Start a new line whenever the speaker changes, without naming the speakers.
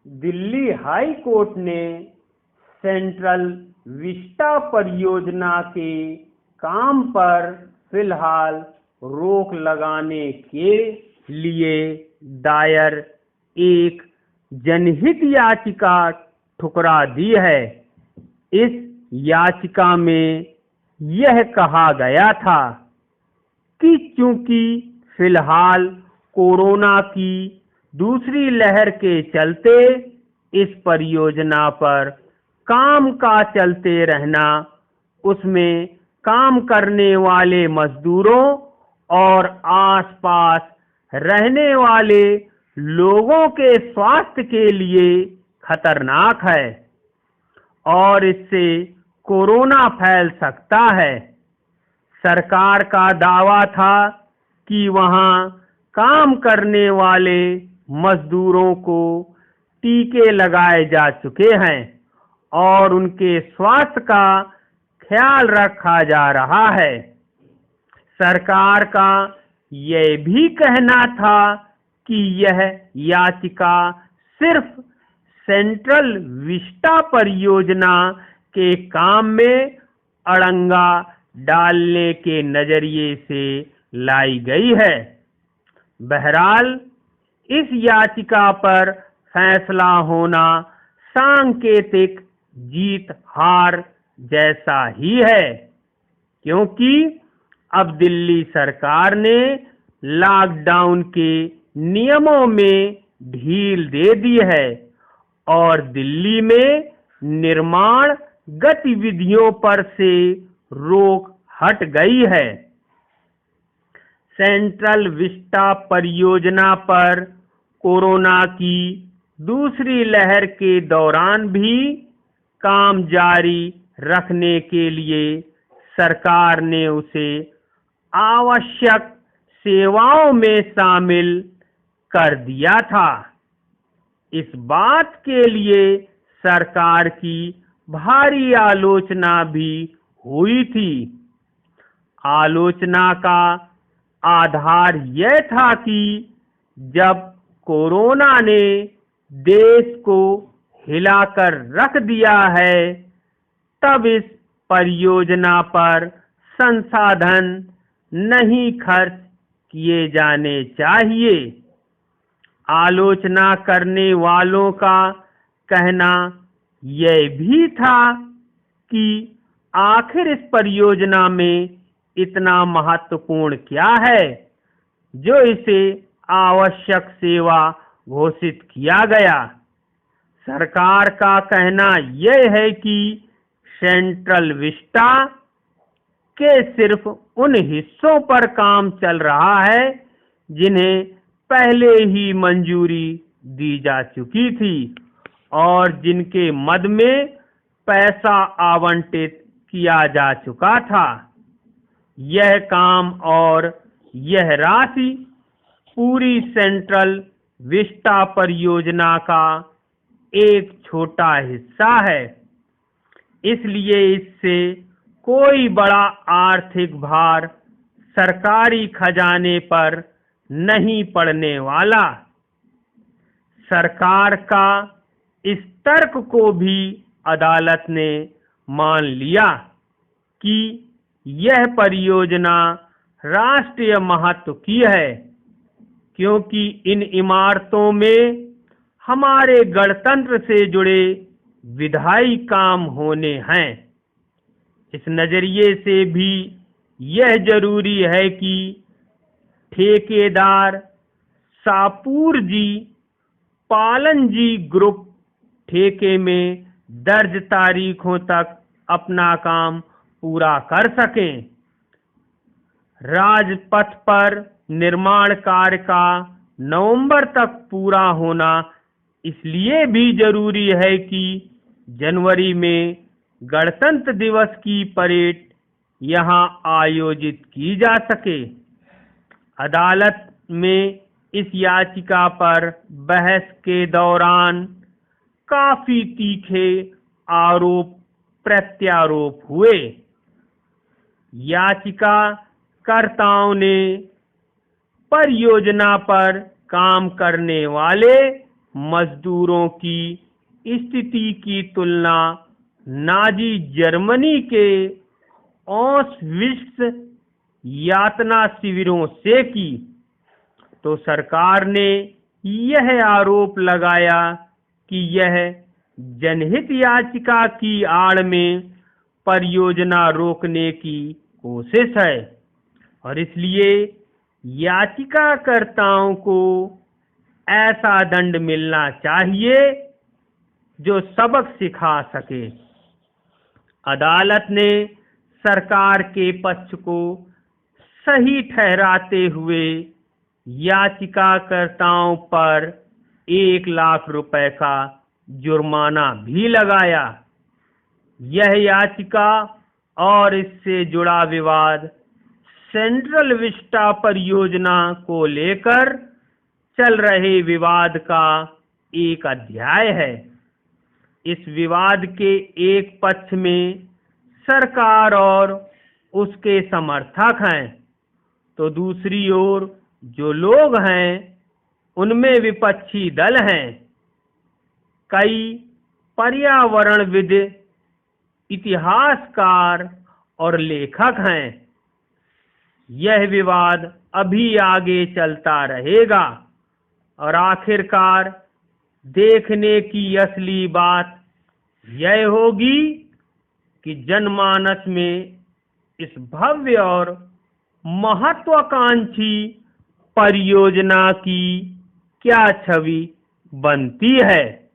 Delhi high court ने central Vista परियोजना के काम पर फिलहाल रोक लगाने के लिए दायर एक जनहित याचिका ठुकरा दी है। इस याचिका में यह कहा गया था कि चूंकि फिलहाल कोरोना की दूसरी लहर के चलते इस परियोजना पर काम का चलते रहना उसमें काम करने वाले मजदूरों और आसपास रहने वाले लोगों के स्वास्थ्य के लिए खतरनाक है और इससे कोरोना फैल सकता है। सरकार का दावा था कि वहां काम करने वाले मजदूरों को टीके लगाए जा चुके हैं और उनके स्वास्थ्य का ख्याल रखा जा रहा है। सरकार का यह भी कहना था कि यह याचिका सिर्फ सेंट्रल विस्टा परियोजना के काम में अड़ंगा डालने के नजरिए से लाई गई है। बहरहाल इस याचिका पर फैसला होना सांकेतिक जीत हार जैसा ही है, क्योंकि अब दिल्ली सरकार ने लॉकडाउन के नियमों में ढील दे दी है और दिल्ली में निर्माण गतिविधियों पर से रोक हट गई है। सेंट्रल विस्टा परियोजना पर कोरोना की दूसरी लहर के दौरान भी काम जारी रखने के लिए सरकार ने उसे आवश्यक सेवाओं में शामिल कर दिया था। इस बात के लिए सरकार की भारी आलोचना भी हुई थी। आलोचना का आधार यह था कि जब कोरोना ने देश को हिलाकर रख दिया है, तब इस परियोजना पर संसाधन नहीं खर्च किए जाने चाहिए। आलोचना करने वालों का कहना यह भी था कि आखिर इस परियोजना में इतना महत्वपूर्ण क्या है जो इसे आवश्यक सेवा घोषित किया गया। सरकार का कहना यह है कि सेंट्रल विस्टा के सिर्फ उन हिस्सों पर काम चल रहा है जिन्हें पहले ही मंजूरी दी जा चुकी थी और जिनके मद में पैसा आवंटित किया जा चुका था। यह काम और यह राशि पूरी सेंट्रल विस्टा परियोजना का एक छोटा हिस्सा है, इसलिए इससे कोई बड़ा आर्थिक भार सरकारी खजाने पर नहीं पड़ने वाला। सरकार का इस तर्क को भी अदालत ने मान लिया कि यह परियोजना राष्ट्रीय महत्व की है, क्योंकि इन इमारतों में हमारे गणतंत्र से जुड़े विधायी काम होने हैं। इस नजरिए से भी यह जरूरी है कि ठेकेदार सापूर जी पालन जी ग्रुप ठेके में दर्ज तारीखों तक अपना काम पूरा कर सकें। राजपथ पर निर्माण कार्य का नवंबर तक पूरा होना इसलिए भी जरूरी है कि जनवरी में गणतंत्र दिवस की परेड यहां आयोजित की जा सके। अदालत में इस याचिका पर बहस के दौरान काफी तीखे आरोप प्रत्यारोप हुए। याचिकाकर्ताओं ने परियोजना पर काम करने वाले मजदूरों की स्थिति की तुलना नाजी जर्मनी के ऑस्विट्स यातना शिविरों से की, तो सरकार ने यह आरोप लगाया कि यह जनहित याचिका की आड़ में परियोजना रोकने की कोशिश है और इसलिए याचिकाकर्ताओं को ऐसा दंड मिलना चाहिए जो सबक सिखा सके। अदालत ने सरकार के पक्ष को सही ठहराते हुए याचिकाकर्ताओं पर 1 लाख रुपए का जुर्माना भी लगाया। यह याचिका और इससे जुड़ा विवाद सेंट्रल विस्टा परियोजना को लेकर चल रहे विवाद का एक अध्याय है। इस विवाद के एक पक्ष में सरकार और उसके समर्थक हैं, तो दूसरी ओर जो लोग हैं उनमें विपक्षी दल हैं। कई पर्यावरणविद, इतिहासकार और लेखक हैं। यह विवाद अभी आगे चलता रहेगा और आखिरकार देखने की असली बात यह होगी कि जनमानस में इस भव्य और महत्वाकांक्षी परियोजना की क्या छवि बनती है।